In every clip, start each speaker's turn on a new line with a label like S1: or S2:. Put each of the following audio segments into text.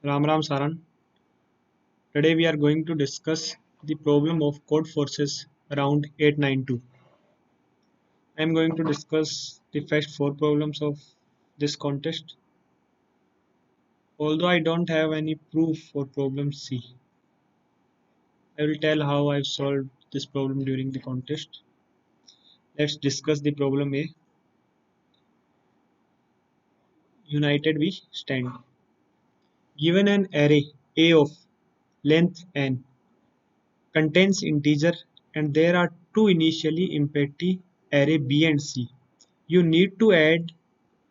S1: Ram Ram Saran. Today we are going to discuss the problem of code forces around 892. I am going to discuss the first four problems of this contest. Although I don't have any proof for problem C, I will tell how I've solved this problem during the contest. Let's discuss the problem A. United we stand. Given an array A of length n contains integer and there are two initially empty array B and C. You need to add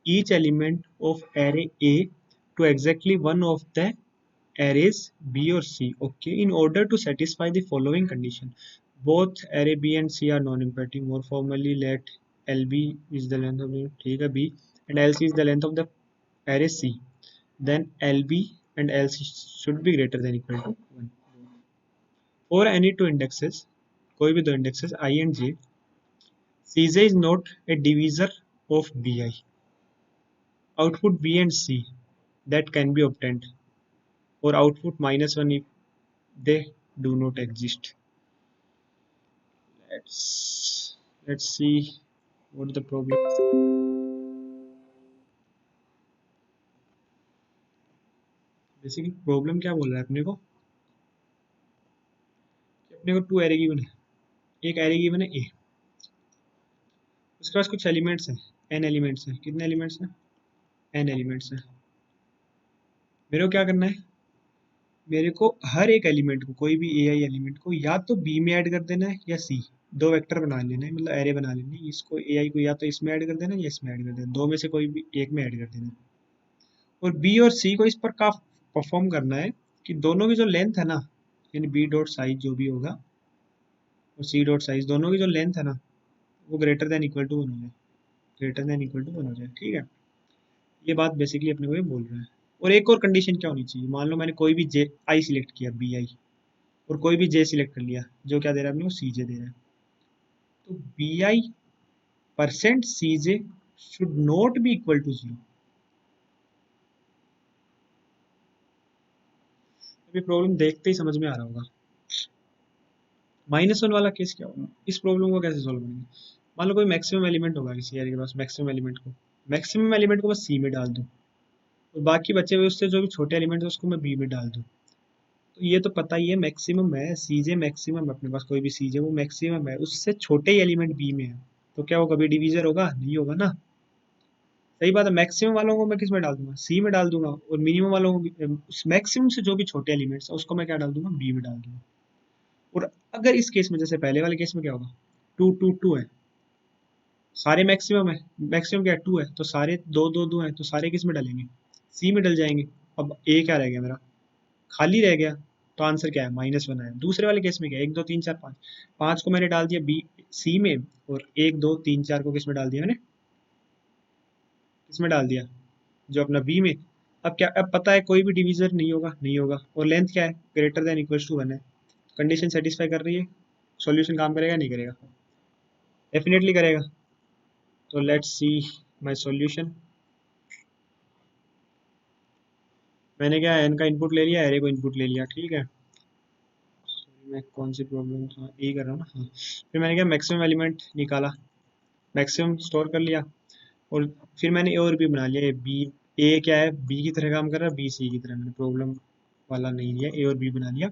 S1: each element of array A to exactly one of the arrays B or C, okay, in order to satisfy the following condition. Both array B and C are non-empty. More formally, let LB is the length of the B and LC is the length of the array C. Then LB and LC should be greater than equal to 1. For any two indexes, कोई भी दो indexes I and J, Cj is not a divisor of Bi. Output B and C that can be obtained, or output -1 if they do not exist. Let's see what the problem is. Basically problem क्या बोल रहा है अपने को कि अपने को to array given है, एक एरे गिवन है ए, उसके पास कुछ एलिमेंट्स हैं, एन एलिमेंट्स हैं. कितने एलिमेंट्स हैं? एन एलिमेंट्स हैं. मेरे को क्या करना है? मेरे को हर एक एलिमेंट को, कोई भी ए आई एलिमेंट को या तो बी में ऐड कर देना है या सी. दो वेक्टर बना लेना है, मतलब एरे बना लेना है. इसको ए आई को या तो इसमें ऐड कर देना है या इसमें ऐड कर देना है. दो में से कोई भी एक में ऐड कर देना है. और बी और सी को इस पर का परफॉर्म करना है कि दोनों की जो लेंथ है ना, यानी बी डॉट साइज जो भी होगा और सी डॉट साइज, दोनों की जो लेंथ है ना वो ग्रेटर देन इक्वल टू 1 हो जाए. ग्रेटर देन इक्वल टू 1 हो जाए. ठीक है, ये बात बेसिकली अपने को ये बोल रहा है. और एक और कंडीशन क्या होनी चाहिए? मान लो मैंने कोई भी जे आई सिलेक्ट किया, बी आई, और कोई भी जे सिलेक्ट कर लिया, जो क्या दे रहा है अपने को? सी जे दे रहा है. तो B I percent C J should not be equal to 0. अभी प्रॉब्लम देखते ही समझ में आ रहा होगा. -1 वाला केस क्या होगा? इस प्रॉब्लम को कैसे सॉल्व करेंगे? मान लो कोई मैक्सिमम एलिमेंट होगा किसी एरे के पास, मैक्सिमम एलिमेंट को बस सी में डाल दूं और बाकी बचे हुए उससे जो भी छोटे एलिमेंट है उसको मैं बी में डाल दूं. तो ये तो पता ही है मैक्सिमम है, सीजे मैक्सिमम है अपने पास, कोई भी सीजे वो मैक्सिमम है, उससे छोटे ही एलिमेंट बी में है. तो क्या वो कभी डिवीजर होगा? नहीं होगा ना. सही बात है. मैक्सिमम वालों को मैं किस में डाल दूंगा? सी में डाल दूंगा. और मिनिमम वालों को उस मैक्सिमम से जो भी छोटे एलिमेंट्स है उसको मैं क्या डाल दूंगा? बी में डाल दूंगा. और अगर इस केस में, जैसे पहले वाले केस में क्या होगा? टू टू टू है, सारे मैक्सिमम है. मैक्सिमम क्या है? टू है, तो सारे दो दो दो है, तो सारे किस में डालेंगे? सी में डल जाएंगे. अब ए क्या रह गया मेरा? खाली रह गया. तो आंसर क्या है? -1 है. दूसरे वाले केस में क्या है? 1 2 3 4 5, 5 को मैंने डाल दिया बी सी में, और 1 2 3 4 को किस में डाल दिया मैंने? किस में डाल दिया? जो अपना बी में. अब क्या, अब पता है कोई भी डिवीजर नहीं होगा, नहीं होगा. और लेंथ क्या है? ग्रेटर देन इक्वल टू 1 है. कंडीशन सेटिस्फाई कर रही है. सॉल्यूशन काम करेगा नहीं करेगा? डेफिनेटली करेगा. तो लेट्स सी माय सॉल्यूशन. मैंने क्या एन का इनपुट ले लिया, एरे को इनपुट ले लिया. ठीक है, मैं कौन सी प्रॉब्लम था ए कर रहा हूँ ना. हाँ, फिर मैंने क्या मैक्सिमम एलिमेंट निकाला, मैक्सिमम स्टोर कर लिया. और फिर मैंने ए और बी बना लिया. बी ए क्या है? बी की तरह काम कर रहा है, बी सी की तरह. मैंने प्रॉब्लम वाला नहीं लिया, ए और बी बना लिया.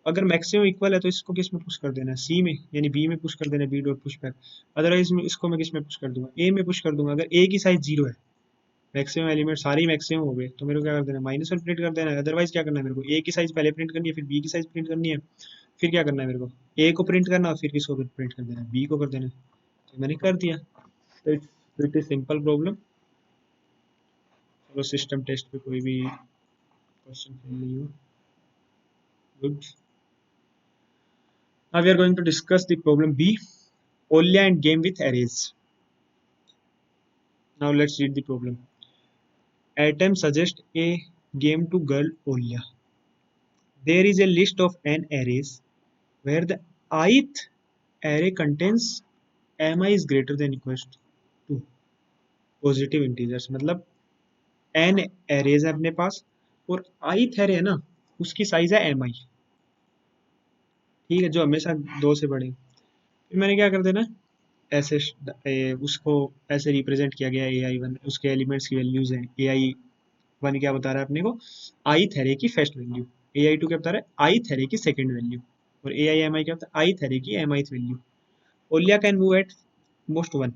S1: अगर मैक्सिमम इक्वल है तो इसको किस में पुश कर देना है? सी में, यानी बी में पुश कर देना है, B dot push back. Otherwise इसको मैं किस में पुश कर दूंगा? ए में पुश कर दूंगा. अगर ए की साइज 0 है, मैक्सिमम एलिमेंट सारे ही मैक्सिमम हो गए, तो मेरे को क्या कर देना है? -1 प्रिंट कर देना है. अदरवाइज क्या करना है मेरे को? ए की साइज पहले प्रिंट करनी है, फिर बी की साइज प्रिंट करनी है, फिर क्या करना है मेरे को? ए को प्रिंट करना, और फिर किसको प्रिंट कर देना है? बी को कर देना है. तो मैंने कर दिया. तो इट्स सिंपल प्रॉब्लम. चलो सिस्टम टेस्ट पे कोई भी क्वेश्चन फेल नहीं हुआ. Good. Now we are going to discuss the problem B, ओलिया and game with arrays. Now let's read the problem. Atom suggest a game to girl Olia. There is a list of n arrays where the ith array contains mi is greater than equals to positive integers. मतलब n arrays है अपने पास और ith array है ना, उसकी size है mi, ठीक है, जो हमेशा 2 से बड़े। फिर मैंने क्या कर देना, ऐसे उसको ऐसे रिप्रेजेंट किया गया ए आई वन, उसके एलिमेंट्स की वैल्यूज हैं। ए आई वन क्या बता रहा है अपने को, आई थेरे की first value. A I two क्या बता रहा है, आई थेरे की सेकंड वैल्यू। और ए आई एम आई क्या बता है, आई थेरे की M I value. Olya can move at most one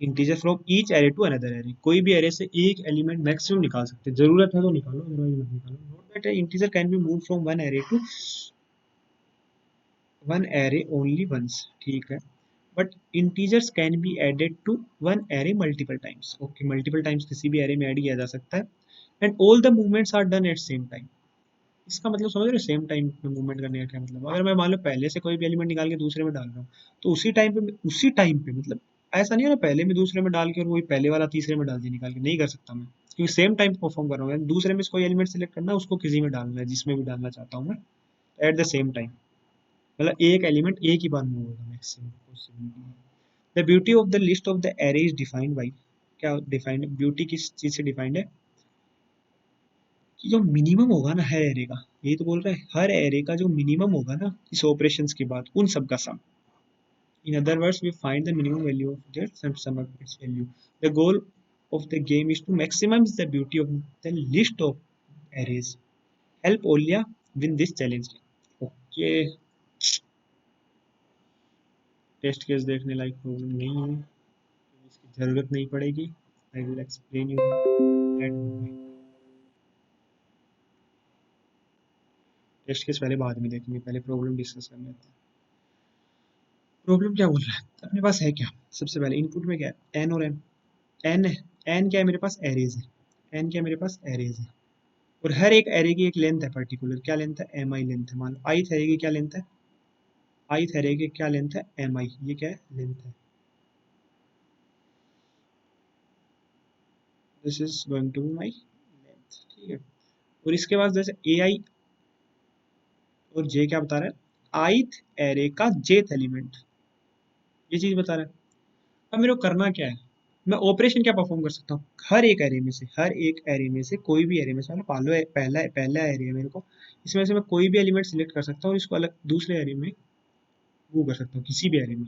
S1: integer from each array to another array. कोई भी एरे से एक एलिमेंट मैक्सिमम निकाल सकते हैं, जरूरत है तो निकालो, अदरवाइज मत निकालो। Note that integer can be move from one array to one array only once, ठीक है। But integers can be added to one array multiple times, okay, multiple times किसी भी एरे में ऐड किया जा सकता है। And all the movements are done at same time. इसका मतलब समझ रहे हो, सेम टाइम में मूवमेंट करने का क्या मतलब। अगर मैं मान लो पहले से कोई भी एलिमेंट निकाल के दूसरे में डाल रहा हूँ, तो उसी टाइम पे मतलब ऐसा नहीं है ना, पहले में दूसरे में डाल के और वही पहले वाला तीसरे में डाल दिया निकाल के, नहीं कर सकता मैं, क्योंकि सेम टाइम परफॉर्म कर रहा हूँ। दूसरे में से कोई एलिमेंट सेलेक्ट करना है, उसको किसी में डालना है जिसमें भी डालना चाहता हूँ मैं, एट द सेम टाइम। मतलब एक एलिमेंट एक ही बार मूव होगा maximum. The beauty of the list of the array is defined by, क्या डिफाइंड है, ब्यूटी किस चीज से डिफाइंड है, कि जो मिनिमम होगा ना हर एरे का, यही तो बोल रहा है, हर एरे का जो मिनिमम होगा ना इस ऑपरेशंस के बाद, उन सब का sum. In other words we find the minimum value of their sum of its value. The goal of the game is to maximize the beauty of the list of arrays. Help Olya win this challenge. Okay, test case देखने लायक problem नहीं है, इसकी जरूरत नहीं पड़ेगी। I will explain you that. Test case पहले बाद में देखेंगे, पहले प्रॉब्लम डिस्कस कर लेते हैं। प्रॉब्लम क्या बोल रहा है अपने पास है क्या, सबसे पहले इनपुट में क्या है, एन और एम। एन है, एन क्या है मेरे पास, एरेज है। एन क्या है मेरे पास, एरेज है। और हर एक एरे की एक लेंथ है पर्टिकुलर, क्या लेंथ है, एम आई लेंथ है। मान लो आई एरे की क्या लेंथ है, आई एरे की क्या लेंथ है, एम आई, ये क्या है, लेंथ है। This is going to be my length, ठीक है। और इसके बाद जैसे ए आई और जे क्या बता रहा है, आईथ एरे का जेथ एलिमेंट, ये चीज बता रहा है। अब मेरे को करना क्या है, मैं ऑपरेशन क्या परफॉर्म कर सकता हूँ, हर एक एरे में से कोई भी एरे में से, मतलब पालो पहला पहला एरे है मेरे को, इसमें से मैं कोई भी एलिमेंट सिलेक्ट कर सकता हूँ और इसको अलग दूसरे एरे में मूव कर सकता हूँ, किसी भी एरे में।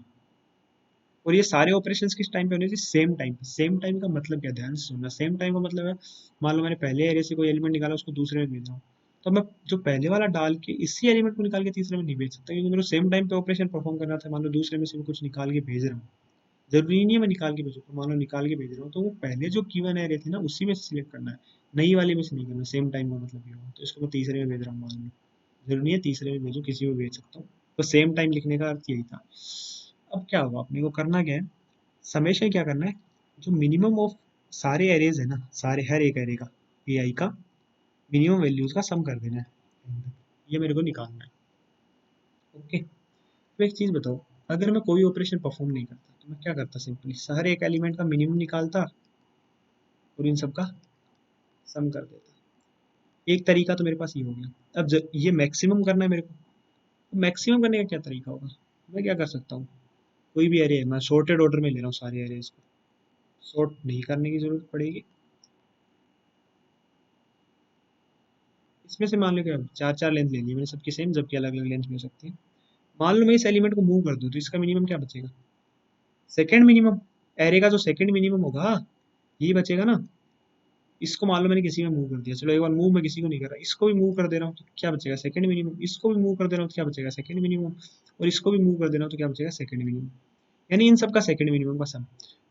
S1: और ये सारे ऑपरेशंस किस टाइम पे होने चाहिए, सेम टाइम पे। सेम टाइम का मतलब क्या, ध्यान से सुनना, सेम टाइम का मतलब है, मान लो मैंने पहले एरे से कोई एलिमेंट निकाला, उसको दूसरे में भेज रहा हूँ, तो मैं जो पहले वाला डाल के इसी एलिमेंट को निकाल के तीसरे में नहीं भेज सकता, क्योंकि मेरे को सेम टाइम पे ऑपरेशन परफॉर्म करना था। मान लो दूसरे में से मैं कुछ निकाल के भेज रहा हूँ, जरूरी नहीं है मैं निकाल के भेजूँ, तो मान लो निकाल के भेज रहा हूँ, तो वो पहले जो गिवन एरे थे ना उसी में से सिलेक्ट करना है, नई वाले में से नहीं करना। सेम टाइम का मतलब ये होगा, तो इसको मैं तीसरे में भेज रहा हूँ मान लो, जरूरी नहीं है तीसरे में भेजूँ, किसी में भेज सकता हूँ। तो सेम टाइम लिखने का अर्थ यही था। अब क्या होगा, अपने को करना क्या है, हमेशा क्या करना है, जो मिनिमम ऑफ सारे एरेज है ना, सारे हर एक एरे का, ए आई का मिनिमम वैल्यूज का सम कर देना है, ये मेरे को निकालना है। ओके, तो एक चीज बताओ, अगर मैं कोई ऑपरेशन परफॉर्म नहीं करता तो मैं क्या करता, सिंपली हर एक एलिमेंट का मिनिमम निकालता और इन सब का सम कर देता। एक तरीका तो मेरे पास ये हो गया। अब ये मैक्सिमम करना है मेरे को, मैक्सिमम करने का क्या तरीका होगा, मैं क्या कर सकता हूँ, कोई भी एरे है, मैं सॉर्टेड ऑर्डर में ले रहा हूँ सारे एरेज को, सॉर्ट नहीं करने की जरूरत पड़ेगी। इसमें से मान लो क्या चार चार लेंथ ले ली मैंने सबकी सेम, जबकि अलग अलग लेंथ भी हो सकती है। मान लो मैं इस एलिमेंट को मूव कर दूं, तो इसका मिनिमम क्या बचेगा, सेकंड मिनिमम, एरे का जो सेकंड मिनिमम होगा यही बचेगा ना। इसको मान लो मैंने किसी में मूव कर दिया, चलो एक बार मूव मैं किसी को नहीं कर रहा, इसको भी मूव कर दे रहा हूँ तो क्या बचेगा, सेकंड मिनिमम। इसको भी मूव कर दे रहा हूँ तो क्या बचेगा, सेकंड मिनिमम। और इसको भी मूव कर दे रहा हूँ तो क्या बचेगा, सेकंड मिनिमम। यानी इन सबका सेकंड मिनिमम का सम।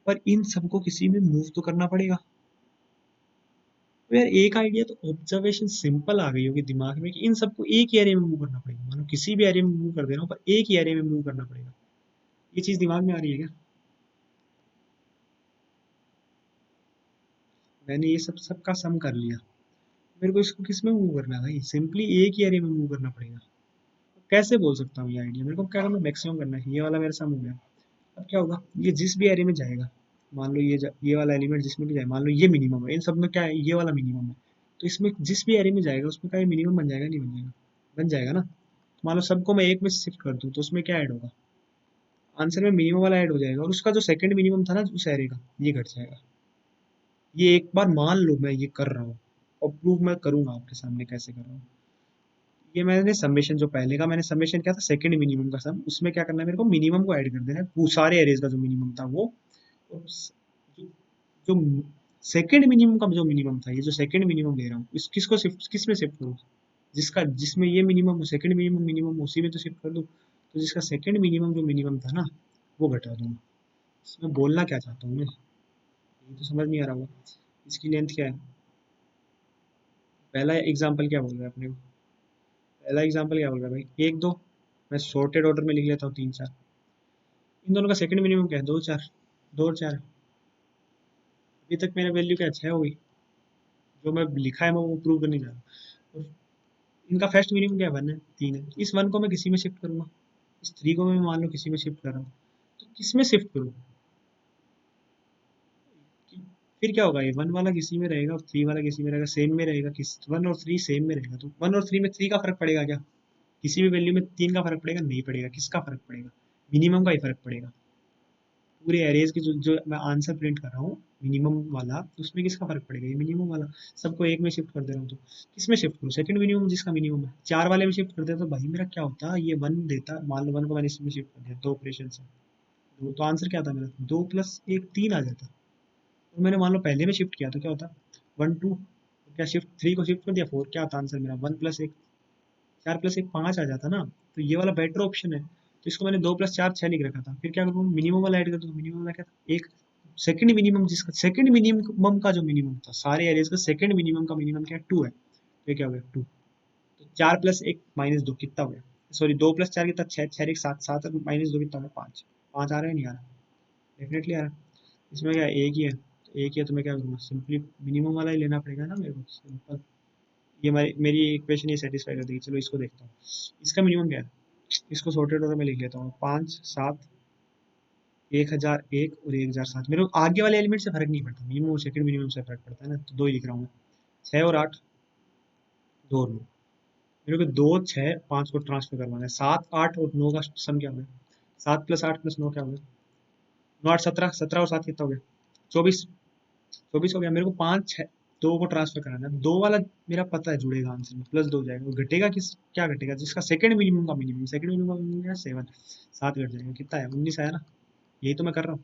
S1: पर इन सबको किसी में मूव तो करना पड़ेगा। तो यार एक आइडिया तो ऑब्जर्वेशन सिंपल आ गई होगी दिमाग में, कि इन सबको एक ही एरिया में मूव करना पड़ेगा। मानो किसी भी एरिया में मूव कर दे रहा हूँ, पर एक ही एरिया में मूव करना पड़ेगा। ये चीज दिमाग में आ रही है क्या, मैंने ये सब सबका सम कर लिया, मेरे को इसको किस में मूव करना है भाई, सिंपली एक ही एरिया में मूव करना पड़ेगा। कैसे बोल सकता हूँ ये आइडिया, मेरे को क्या करना, मैक्सिमम करना है। ये वाला मेरे सम हो गया। अब क्या होगा, ये जिस भी एरिया में जाएगा, मान लो ये वाला एलिमेंट जिसमें भी जाए, मान लो ये मिनिमम है, इन सब में क्या है, ये वाला मिनिमम है, तो इसमें जिस भी एरिया में जाएगा उसमें क्या मिनिमम बन जाएगा, नहीं बन जाएगा, बन जाएगा ना। मान लो सबको मैं एक में शिफ्ट कर दूं, तो उसमें क्या ऐड होगा, आंसर में मिनिमम वाला ऐड हो जाएगा, और उसका जो सेकंड मिनिमम था ना उस एरे का, ये घट जाएगा। ये एक बार मान लो मैं ये कर रहा हूँ, और प्रूव मैं करूंगा आपके सामने कैसे कर रहा हूँ। ये मैंने समेशन जो पहले का मैंने समेशन किया था सेकंड मिनिमम का सम, उसमें क्या करना है मेरे को मिनिमम को ऐड कर देना है, वो सारे एरेज का जो मिनिमम था वो, और जो जो सेकंड मिनिमम का जो मिनिमम था, ये जो सेकंड मिनिमम ले रहा हूँ इस किसको शिफ्ट किस में शिफ्ट करूँ, जिसका जिसमें ये मिनिमम सेकंड मिनिमम मिनिमम उसी में तो शिफ्ट कर दूँ, तो जिसका सेकंड मिनिमम जो मिनिमम था ना वो घटा दूंगा। इसमें बोलना क्या चाहता हूँ मैं, ये तो समझ नहीं आ रहा होगा। इसकी लेंथ क्या है, पहला एग्जाम्पल क्या बोल रहा है अपने को, पहला एग्जाम्पल क्या बोल रहा है भाई, एक दो, मैं सॉर्टेड ऑर्डर में लिख लेता हूँ तीन चार, इन दोनों का सेकंड मिनिमम क्या है, दो चार, दो और चार, अभी तक मेरा वैल्यू क्या है, छः हो गई, जो मैं लिखा है मैं वो प्रूव करने जा रहा हूँ। और इनका फर्स्ट मिनिमम क्या है, वन है, तीन है, इस वन को मैं किसी में शिफ्ट करूंगा, इस थ्री को मैं मान लो किसी में शिफ्ट कर रहा हूँ, तो किस में शिफ्ट करूँ, फिर क्या होगा, ये वन वाला किसी में रहेगा और थ्री वाला किसी में रहेगा, सेम में रहेगा, किस वन और थ्री सेम में रहेगा, तो वन और थ्री में थ्री का फर्क पड़ेगा क्या, किसी भी वैल्यू में तीन का फर्क पड़ेगा, नहीं पड़ेगा, किसका फर्क पड़ेगा, मिनिमम का ही फर्क पड़ेगा। पूरे एरेज के जो मैं आंसर प्रिंट कर रहा हूँ मिनिमम वाला, तो उसमें किसका फर्क पड़ेगा, ये मिनिमम वाला, सबको एक में शिफ्ट कर दे रहा हूँ, तो किस में शिफ्ट करूँ, सेकंड मिनिमम जिसका मिनिमम है, चार वाले में शिफ्ट कर देता तो भाई मेरा क्या होता, ये वन देता, मान लो वन को मैंने इसमें शिफ्ट कर दिया दो ऑपरेशन से, तो आंसर क्या था मेरा, दो प्लस एक तीन आ जाता, और मैंने मान लो पहले में शिफ्ट किया तो क्या होता, वन टू, क्या शिफ्ट थ्री को शिफ्ट कर दिया फोर, क्या आता आंसर मेरा, वन प्लस एक, चार प्लस एक पाँच आ जाता ना, तो ये वाला बेटर ऑप्शन है, तो इसको मैंने दो प्लस चार छः लिख रखा था, फिर क्या करूँ मिनिमम वाला ऐड कर दूँ, मिनिमम वाला क्या था एक, सेकंड मिनिमम जिसका सेकंड मिनिमम का जो मिनिमम था सारे एरियाज का सेकंड मिनिमम का मिनिमम क्या है, टू है, तो ये क्या हो गया टू, तो चार प्लस एक माइनस दो कितना हो गया, सॉरी दो प्लस चार कितना, छः, छः एक सात, सात माइनस दो कितना हो गया पाँच, पाँच आ रहा है नहीं आ रहा, डेफिनेटली आ रहा है, इसमें क्या एक ही है, तो एक ही है तो मैं क्या करूँगा, सिंपली मिनिमम वाला ही लेना पड़ेगा ना मेरे को, सिंपल, ये मेरी मेरी इक्वेशन ये सेटिस्फाई कर देगी, चलो इसको देखता हूँ, इसका मिनिमम क्या है, इसको सॉर्टेड ऑर्डर में लिख लेता हूँ, पाँच सात, एक हज़ार एक और एक हज़ार सात, मेरे को आगे वाले एलिमेंट से फर्क नहीं पड़ता, मिनिमम और सेकंड मिनिमम से फर्क पड़ता है ना, तो दो ही लिख रहा हूँ मैं, छः और आठ, दो और नौ, मेरे को दो छः पाँच को ट्रांसफर करवाना है, सात आठ और नौ का सम क्या हो गया, सात प्लस आठ प्लस नौ क्या हो गया, नौ आठ सत्रह, सत्रह और सात कितना हो गया, चौबीस, चौबीस हो गया, मेरे को पाँच छः दो को ट्रांसफर कराना है, दो वाला मेरा पता है जुड़ेगा आंसर में, प्लस दो हो जाएगा, वो घटेगा किस, क्या घटेगा, जिसका सेकंड मिनिमम का मिनिमम, सेकंड मिनिमम का मिनिमम क्या है सेवन, सात घट जाएगा, कितना है उन्नीस आया ना, यही तो मैं कर रहा हूँ,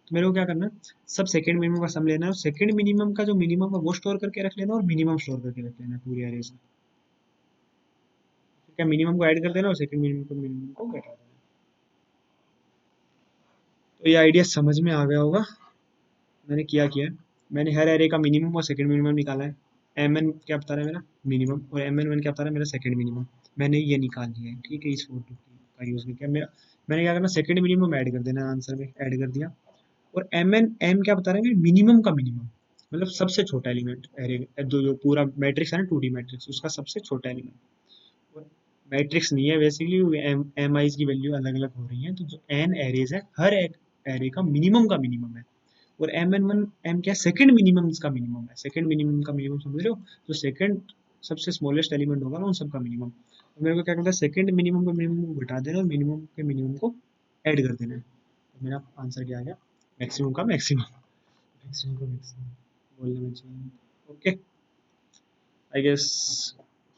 S1: तो मेरे को क्या करना है, सब सेकंड मिनिमम का सम लेना है, और सेकंड मिनिमम का जो मिनिमम है वो स्टोर करके रख लेना, और मिनिमम स्टोर करके रख लेना है पूरी एरेज में, क्या मिनिमम को ऐड कर देना और सेकंड मिनिमम को घटा देना। तो ये आइडिया समझ में आ गया होगा, मैंने किया है, मैंने हर एरे का मिनिमम और सेकंड मिनिमम निकाला है, एम एन क्या बता रहा है मेरा मिनिमम, और एम एन वन क्या बता रहा है मेरा सेकंड मिनिमम, मैंने ये निकाल लिया है, ठीक है, इस फोटो का यूज़ करके मेरा, मैंने क्या करना सेकंड मिनिमम ऐड कर देना आंसर में, ऐड कर दिया, और एम एन एम क्या बता रहा है मिनिमम का मिनिमम, मतलब सबसे छोटा एलिमेंट एरे, जो पूरा मैट्रिक्स है ना टू डी मैट्रिक्स, उसका सबसे छोटा एलिमेंट, मैट्रिक्स नहीं है बेसिकली, एम आईज की वैल्यू अलग अलग हो रही है, तो जो एन एरेज है हर एक एरे का मिनिमम है, और एम एन वन एम क्या सेकंड मिनिमम का मिनिमम है, सेकंड मिनिमम का मिनिमम समझ रहे हो, जो सेकंड सबसे स्मॉलेस्ट एलिमेंट होगा ना उन सबका मिनिमम, तो मेरे को क्या करना है सेकंड मिनिमम का मिनिमम को घटा देना और मिनिमम के मिनिमम को ऐड कर देना है, तो मेरा आंसर क्या आ गया, मैक्सिमम का मैक्सिमम, मैक्सिमम का मैक्सिमम बोलने में चाहिए, ओके, आई गेस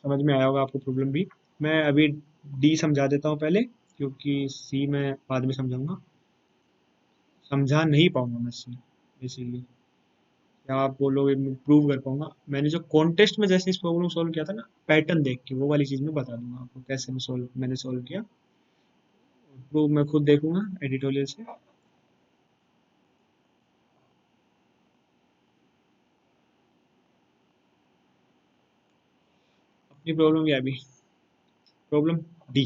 S1: समझ में आया होगा आपको प्रॉब्लम भी, मैं अभी डी समझा देता हूँ पहले, क्योंकि सी मैं बाद में समझाऊंगा, समझा नहीं पाऊंगा मैं सी बेसिकली, या आप बोलोगे मैं प्रूव कर पाऊंगा, मैंने जो कॉन्टेस्ट में जैसे इस प्रॉब्लम सॉल्व किया था ना पैटर्न देख के, वो वाली चीज़ मैं बता दूंगा आपको कैसे मैंने सॉल्व किया, प्रूव मैं खुद देखूंगा एडिटोरियल से। अपनी प्रॉब्लम क्या है अभी, प्रॉब्लम डी,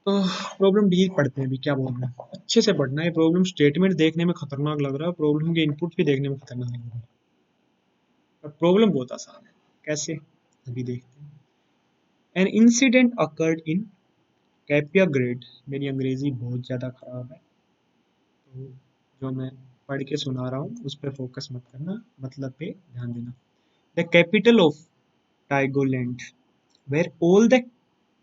S1: तो प्रॉब्लम डी पढ़ते हैं अभी, क्या बोल रहे हैं अच्छे से पढ़ना है, प्रॉब्लम स्टेटमेंट देखने में खतरनाक लग रहा है, प्रॉब्लम के इनपुट भी देखने में खतरनाक लग रहा है, पर प्रॉब्लम बहुत आसान है, कैसे अभी देखते हैं। An incident occurred in Kapiagrad, मेरी अंग्रेजी बहुत ज़्यादा खराब है, तो जो मैं पढ़ के सुना रहा हूँ उस पर फोकस मत करना, मतलब पे ध्यान देना। The capital of Tigoland, where all the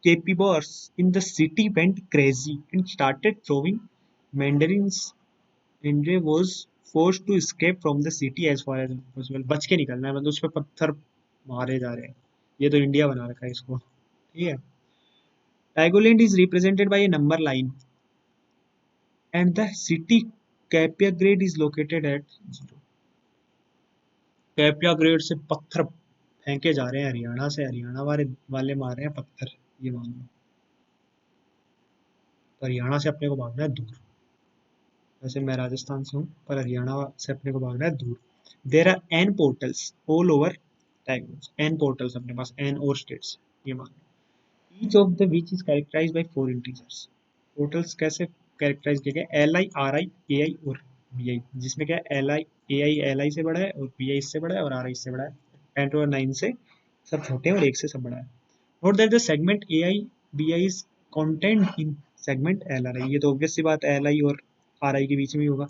S1: capybars in the city went crazy and started throwing mandarins. Andre was force to escape from the city as far as possible, बच के निकलना है, मतलब उस पर पत्थर मारे जा रहे हैं। ये तो इंडिया बना रखा है इसको, ठीक है। Legoland is represented by a number line and the city Capia Grade is located at 0. कैपिया grade से पत्थर फेंके जा रहे हैं हरियाणा से, हरियाणा वाले वाले मार रहे हैं पत्थर, ये मान लो। तो हरियाणा से अपने को भागना है दूर। वैसे मैं राजस्थान से हूँ, पर हरियाणा से अपने को भागना है दूर। There are n portals all over tagons, n portals अपने पास, एन और स्टेट्स, ये मान लो। Each of the which is characterize by 4 integers. Portals कैसे कैरेक्टराइज किए गए? एल आई, आर आई, ए आई और बी आई, जिसमें क्या है, एल आई से बड़ा है, और बी आई इससे बड़ा है, और आर आई इससे बड़ा है। 10⁻⁹ से सब छोटे हैं और एक से सब बड़ा है। Note that the segment A I B I is content in segment L R I. ये तो ऑब्वियस सी बात है, एल आई और आर आई के बीच में ही होगा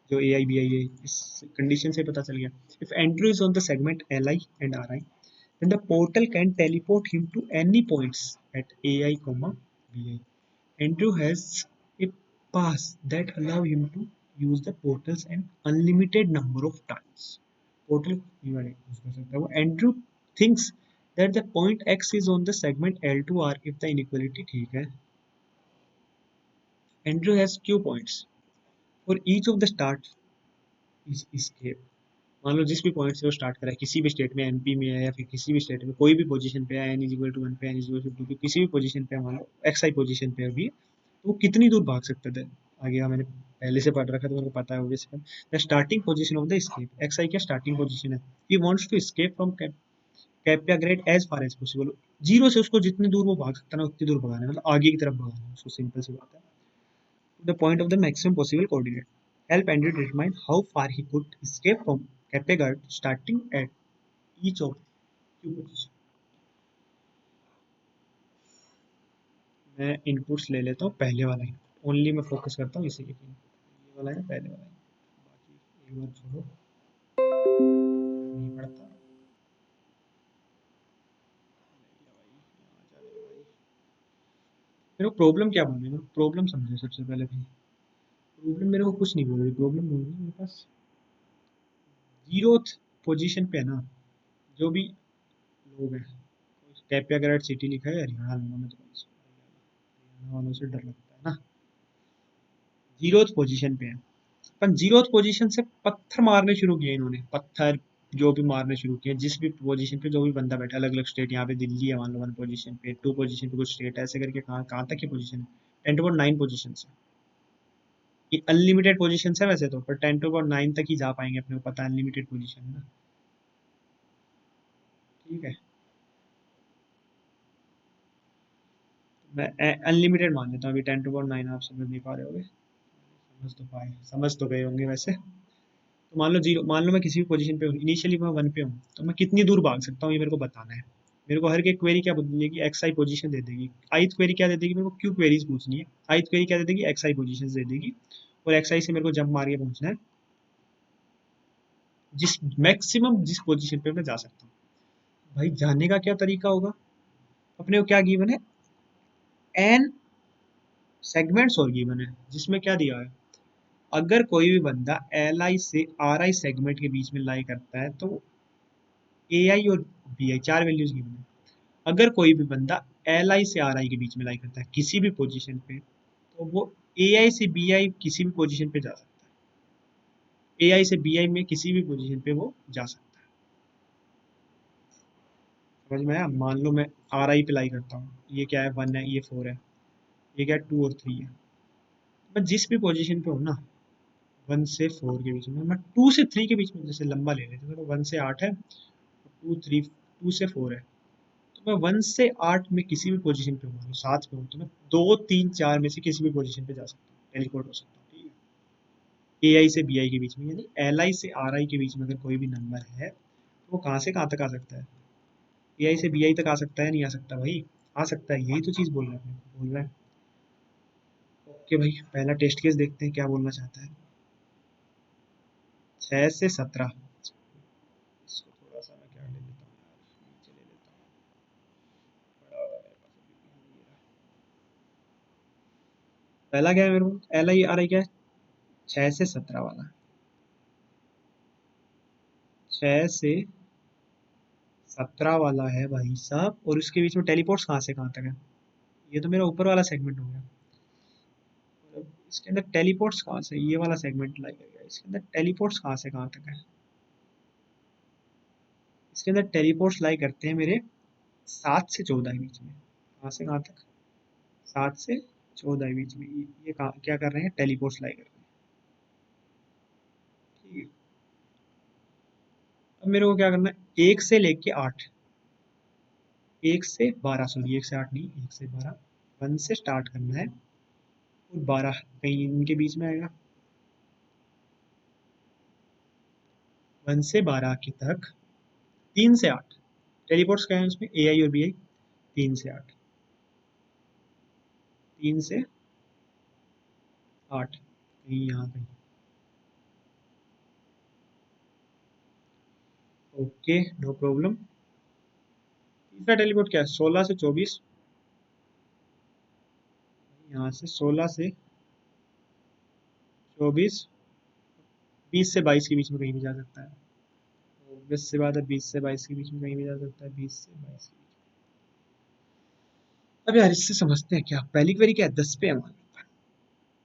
S1: जो ए आई बी आई है, इस कंडीशन से पता चल गया। If entry is on the segment L I and are I, then the portal can teleport him to any points at AI, BI. Andrew has a pass that allow him to use the portals an unlimited number of times. Portal use कर सकता है वो। Andrew thinks that the point X is on the segment L2R if the inequality ठीक है। Andrew has Q points for each of the start is escape। मान लो जिस भी point से वो स्टार्ट करा है, किसी भी स्टेट में, एमपी में है या फिर किसी भी स्टेट में, कोई भी पोजीशन पे है, एन इज इक्वल टू 1 पे, एन इज इक्वल टू 2 पे, किसी भी पोजीशन पे, मान लो एक्स आई पोजीशन पे अभी, तो वो कितनी दूर भाग सकते थे? आगे का मैंने पहले से पढ़ रखा, तो मेरे को पता है obviously. The starting position of the escape, x i का स्टार्टिंग पोजीशन है। He wants to escape from Kapiagrad as far as possible. Zero से उसको जितनी दूर वो भाग सकता है ना, उतनी दूर भगाना है, मतलब आगे की तरफ भगाना है उसको, सिंपल सी बात है। The point of the maximum possible coordinate. Help Andrew determine how far he could escape from Kapegard starting at each of Q position. मैं इनपुट्स ले लेता हूँ, पहले वाला इनपुट ओनली मैं फोकस करता हूँ, इसी के ये वाला है ना, पहले वाला बाकी एक बार छोड़ो, नहीं पड़ता। मेरे को प्रॉब्लम क्या बोल रही है, प्रॉब्लम समझो सबसे पहले भाई। प्रॉब्लम मेरे को कुछ नहीं बोल रही, प्रॉब्लम बोल रही है मेरे पास जीरोथ पोजीशन पे है ना, जो भी लोग हैं। कैपिया सिटी लिखा है हरियाणा में, तो हरियाणा वालों से डर लगता है ना। जीरोथ पोजीशन पे है, पर जीरोथ पोजीशन से पत्थर मारने शुरू किए इन्होंने, पत्थर जो भी मारने शुरू किए, जिस भी पोजीशन पे जो भी बंदा बैठा, अलग अलग स्टेट, यहाँ पे दिल्ली है मान लो 1 पोजीशन पे, 2 पोजीशन पे कुछ स्टेट है, ऐसे करके कहाँ कहाँ तक की पोजीशन है, 10⁻⁹ पोजीशन है। ये अनलिमिटेड पोजीशन है वैसे तो, पर 10⁻⁹ तक ही जा पाएंगे, अपने को पता है अनलिमिटेड पोजीशन है ना, ठीक है। मैं अनलिमिटेड मान लेता हूँ अभी, 10⁻⁹ आप समझ नहीं पा रहे होगे, समझ तो गए होंगे वैसे। तो मान लो जीरो, मान लो मैं किसी भी पोजीशन पे हूँ, इनिशियली मैं 1 पे हूँ, तो मैं कितनी दूर भाग सकता हूँ ये मेरे को बताना है। मेरे को हर एक क्वेरी क्या बोलेगी, एक्स आई पोजीशन दे देगी। आईथ क्वेरी क्या दे देगी, मेरे को क्यू क्वेरीज पूछनी है। आईथ क्वेरी क्या दे देगी, एक्स आई पोजीशन दे देगी, और एक्स आई से मेरे को जंप मार के पहुंचना है जिस मैक्सिमम जिस पोजीशन पे मैं जा सकता हूँ। भाई जाने का क्या तरीका होगा, अपने को क्या गिवन है, एन सेगमेंट्स और गिवन है, जिसमें क्या दिया है, अगर कोई भी बंदा एल आई से आर आई सेगमेंट के बीच में लाई करता है, तो ए आई और बी आई 4 वैल्यूज गिवन है। अगर कोई भी बंदा एल आई से आर आई के बीच में लाई करता है किसी भी पोजीशन पे, तो वो ए आई से बी आई किसी भी पोजीशन पे जा सकता है, ए आई से बी आई में किसी भी पोजीशन पे वो जा सकता है। समझ में आया? मान लो मैं आर आई पे लाई करता हूँ, ये क्या है, 1 है, ये 4 है, ये क्या है, 2 और 3 है। मैं जिस भी पोजीशन पे हूँ ना, 1 से 4 के बीच में, मैं 2 से 3 के बीच में, जैसे लंबा ले लेते हैं, तो 1 से 8 है, 2 से 4 है, तो मैं 1 से 8 में किसी भी पोजीशन पे हूँ, 7 पे हूँ, तो मैं 2 3 4 में से किसी भी पोजीशन पे जा सकता हूँ, टेलीपोर्ट हो सकता हूँ, ठीक है। ए आई से बी आई के बीच में, यानी एल आई से आर आई के बीच में अगर कोई भी नंबर है, तो वो कहाँ से कहाँ तक आ सकता है, ए आई से बी आई तक आ सकता है, नहीं आ सकता भाई? आ सकता है, यही तो चीज़ बोल रहा है, बोल रहा है। ओके भाई, पहला टेस्ट केस देखते हैं क्या बोलना चाहता है। 6 से 17, इसको थोड़ा सा मैं क्या ले लेता हूँ यार, नीचे ले लेता हूँ, बड़ा वाला मेरे पास अभी भी नहीं है। पहला क्या है मेरे को, एल आई आर आई क्या है, 6 से 17 वाला, 6 से 17 वाला है भाई साहब, और उसके बीच में टेलीपोर्ट्स कहाँ से कहाँ तक है? ये तो मेरा ऊपर वाला सेगमेंट हो गया। मतलब इसके अंदर टेलीपोर्ट्स कहाँ से, ये वाला सेगमेंट लाई गया, इसके अंदर टेलीपोर्ट्स कहाँ से कहाँ तक है? इसके अंदर टेलीपोर्ट्स लाई करते हैं मेरे 7 से 14 के बीच में। कहाँ से कहाँ तक? 7 से 14 के बीच में ये क्या कर रहे हैं? टेलीपोर्ट्स लाई कर रहे हैं। ठीक है। अब मेरे को क्या करना है, 1 से लेके 8, 1 से 12, सॉरी 1 से 8 नहीं, 1 से 12, 1 से स्टार्ट करना है, और 12 कहीं इनके बीच में आएगा। 1 से 12 के तक 3 से 8 टेलीपोर्ट्स क्या है उसमें, ए आई और बी आई। 3 से 8, 3 से 8 कहीं यहाँ कहीं। Okay, no problem. तीसरा टेलीपोर्ट क्या है, 16 से 24, यहाँ से 16 से 24, 20 से 22 के बीच में कहीं भी जा सकता है। तो 20 से बाद 20 से 22 के बीच में कहीं भी जा सकता है, 20 से 22 के बीच में। अब यार इससे समझते हैं क्या, पहली क्वेरी क्या है, 10 पे है मान लो,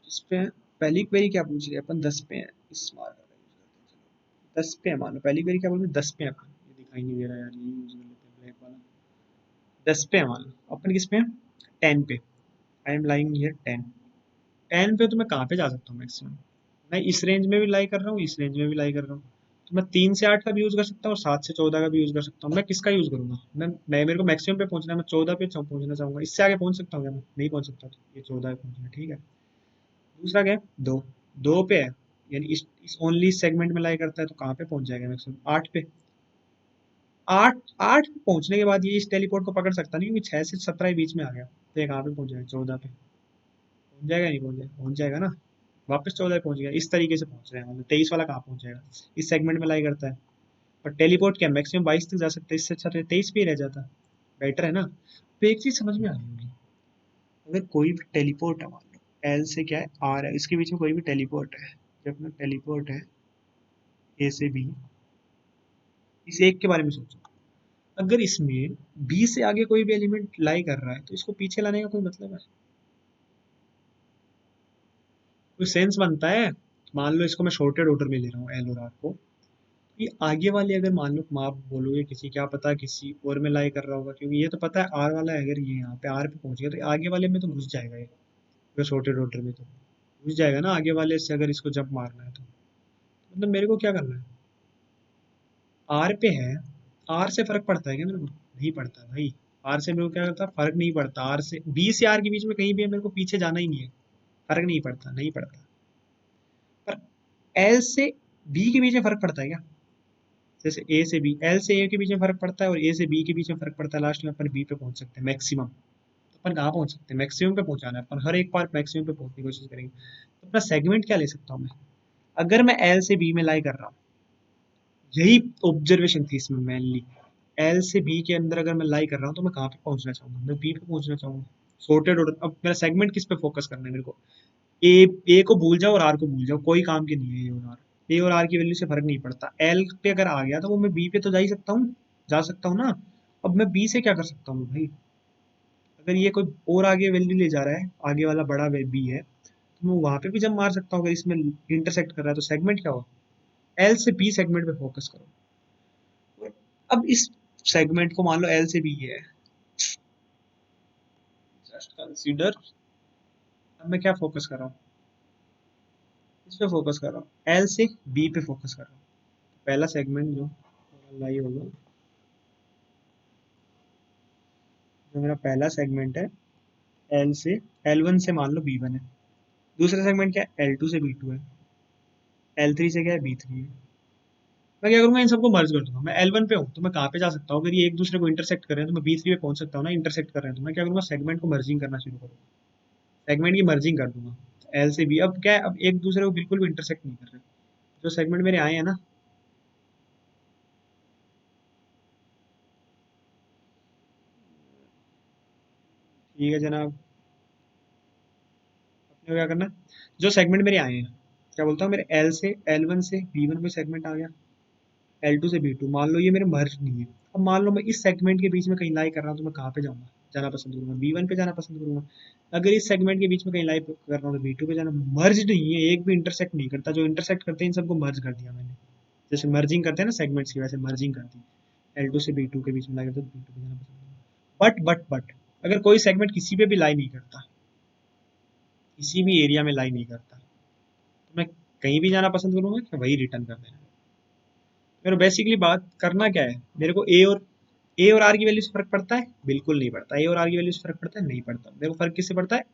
S1: इस पे है। पहली क्वेरी क्या पूछ रही है, अपन 10 पे है, इस मार्कर का यूज करते हैं, चलो 10 पे है मान लो। पहली क्वेरी क्या बोल रही है, 10 पे है अपन, ये दिखाई नहीं दे रहा यार, ये यूज कर लेते हैं ब्लैक वाला। 10 पे है मान लो, अपन किस पे है, 10 पे। I am lying here 10। 10 पे तो मैं कहाँ पे जा सकता हूँ मैक्सिमम, मैं इस रेंज में भी लाई कर रहा हूँ, इस रेंज में भी लाई कर रहा हूँ। तो मैं 3 से 8 का भी यूज कर सकता हूँ, और 7 से 14 का भी यूज कर सकता हूँ। मैं किसका यूज करूंगा, मैं मेरे को मैक्सिमम पे पहुंचना है, मैं 14 पे पहुंचना चाहूंगा। इससे आगे पहुंच सकता हूँ क्या, मैं नहीं पहुंच सकता, तो ये 14 पे पहुंचना है, ठीक है। दूसरा क्या है, 2, 2 पे है, यानी इस ओनली सेगमेंट में लाई करता है, तो कहाँ पे पहुंच जाएगा मैक्सिमम, 8 पे। 8 पे पहुंचने के बाद ये इस टेलीपोर्ट को पकड़ सकता नहीं, क्योंकि 6 से 17 के बीच में आ गया, तो ये कहाँ पे पहुंच जाएगा, 14 पे पहुंच जाएगा, नहीं पहुंच जाएगा, पहुंच जाएगा ना। वापस 14 पे पहुंच गया, इस तरीके से पहुंच रहे हैं, मतलब 23 वाला कहाँ पहुंच जाएगा, इस सेगमेंट में लाई करता है। पर टेलीपोर्ट क्या मैक्सिमम 22 तक जा सकता है, इससे अच्छा तो 23 पे ही रह जाता, बेटर है ना। तो एक चीज समझ में आ रही होगी, अगर कोई भी टेलीपोर्ट है मान लो, एल से क्या है, आर है, इसके बीच में कोई भी टेलीपोर्ट है, जब अपना टेलीपोर्ट है ए से बी, इस एक के बारे में सोचो, अगर इसमें बी से आगे कोई भी एलिमेंट लाई कर रहा है, तो इसको पीछे लाने का कोई मतलब है, कोई सेंस बनता है? मान लो इसको मैं शॉर्टेड ऑर्डर में ले रहा हूँ, एल और आर को, ये आगे वाले अगर मान लो आप बोलोगे किसी, क्या पता किसी और में लाई कर रहा होगा, क्योंकि ये तो पता है आर वाला है, अगर ये यहाँ पे आर पे पहुंच गया, तो आगे वाले में तो घुस जाएगा ये, अगर शॉर्टेड ऑर्डर में तो घुस जाएगा ना आगे वाले से, अगर इसको जंप मारना है तो। मतलब मेरे को क्या करना है, आर पे है, आर से फर्क पड़ता है क्या मेरे को, नहीं पड़ता भाई। आर से मेरे को क्या करता, फर्क नहीं पड़ता, आर से बी से आर के बीच में कहीं भी है, मेरे को पीछे जाना ही नहीं है, फर्क नहीं पड़ता, नहीं पड़ता। पर एल से बी के बीच में फर्क पड़ता है क्या, जैसे ए से बी, एल से ए के बीच में फर्क पड़ता है, और ए से बी के बीच में फर्क पड़ता है, लास्ट में अपन बी पे पहुंच सकते हैं मैक्सिमम। तो अपन कहाँ पहुंच सकते हैं, मैक्सिमम पे पहुंचाना है अपन, हर एक बार मैक्सिमम पे पहुंचने की कोशिश करेंगे। तो अपना सेगमेंट क्या ले सकता हूँ मैं, अगर मैं एल से बी में लाई कर रहा हूँ, यही ऑब्जर्वेशन थी इसमें मेनली, एल से बी के अंदर अगर मैं लाई कर रहा हूँ, तो मैं कहाँ पे पहुंचना चाहूंगा, मैं बी पे पहुंचना चाहूंगा, सॉर्टेड ऑर्डर। अब मेरा सेगमेंट किस पे फोकस करना है मेरे को, ए, ए को भूल जाओ और आर को भूल जाओ, कोई काम के नहीं है ए और आर, ए और आर की वैल्यू से फर्क नहीं पड़ता। एल पे अगर आ गया तो वो मैं बी पे तो जा ही सकता हूँ, जा सकता हूँ ना। अब मैं बी से क्या कर सकता हूँ भाई, अगर ये कोई और आगे वैल्यू ले जा रहा है, आगे वाला बड़ा बी है, तो मैं वहां पे भी जब मार सकता हूँ, अगर इसमें इंटरसेक्ट कर रहा है, तो सेगमेंट क्या हो, एल से बी सेगमेंट पे फोकस करो। और अब इस सेगमेंट को मान लो एल से बी है, जस्ट कंसीडर, अब मैं क्या फोकस कर रहा हूँ, इस पे फोकस कर रहा हूँ, एल से बी पे फोकस कर रहा हूँ। पहला सेगमेंट जो लाई होगा, जो मेरा पहला सेगमेंट है, एल से L1 से मान लो B1 है। दूसरा सेगमेंट क्या है, L2 से B2 है। L3 से क्या है, B3 है। मैं क्या करूंगा, इन सबको मर्ज कर दूंगा। मैं L1 पे हूँ तो मैं कहाँ पे जा सकता हूँ, अगर ये एक दूसरे को इंटरसेक्ट कर रहे हैं तो मैं B3 पे पहुंच सकता हूँ ना, इंटरसेक्ट कर रहे हैं तो मैं क्या करूंगा, सेगमेंट को मर्जिंग करना शुरू करूंगा, सेगमेंट की मर्जिंग कर दूंगा। एल से बी, अब क्या है, अब एक दूसरे को बिल्कुल भी इंटरसेक्ट नहीं कर रहे, जो सेगमेंट मेरे आए हैं ना। ठीक है जनाब, अपने को क्या करना है, जो सेगमेंट मेरे आए हैं, क्या बोलता हूँ, मेरे एल से L1 से B1 में सेगमेंट आ गया, L2 से B2, मान लो ये मेरे मर्ज नहीं है। अब मान लो मैं इस सेगमेंट के बीच में कहीं लाई कर रहा हूँ, तो मैं कहाँ पे जाऊंगा, जाना पसंद करूंगा, B1 पे जाना पसंद करूंगा। अगर इस सेगमेंट के बीच में कहीं लाई कर रहा हूँ तो B2 पे जाना, मर्ज नहीं है, एक भी इंटरसेक्ट नहीं करता। जो इंटरसेक्ट करते हैं इन सबको मर्ज कर दिया मैंने। जैसे मर्जिंग करते हैं ना सेगमेंट्स की, वैसे मर्जिंग कर दी। L2 से B2 के बीच में लाई करता, तो B2 पे जाना पसंद करूंगा। बट अगर कोई सेगमेंट किसी पे भी लाई नहीं करता, किसी भी एरिया में लाई नहीं करता, तो मैं कहीं भी जाना पसंद करूंगा कि वही रिटर्न कर देना। मेरे बेसिकली बात करना क्या है, मेरे को ए और आर की वैल्यू से फर्क पड़ता है, बिल्कुल नहीं पड़ता। ए और आर की वैल्यू से फर्क पड़ता है, नहीं पड़ता। मेरे को फर्क किससे पड़ता है,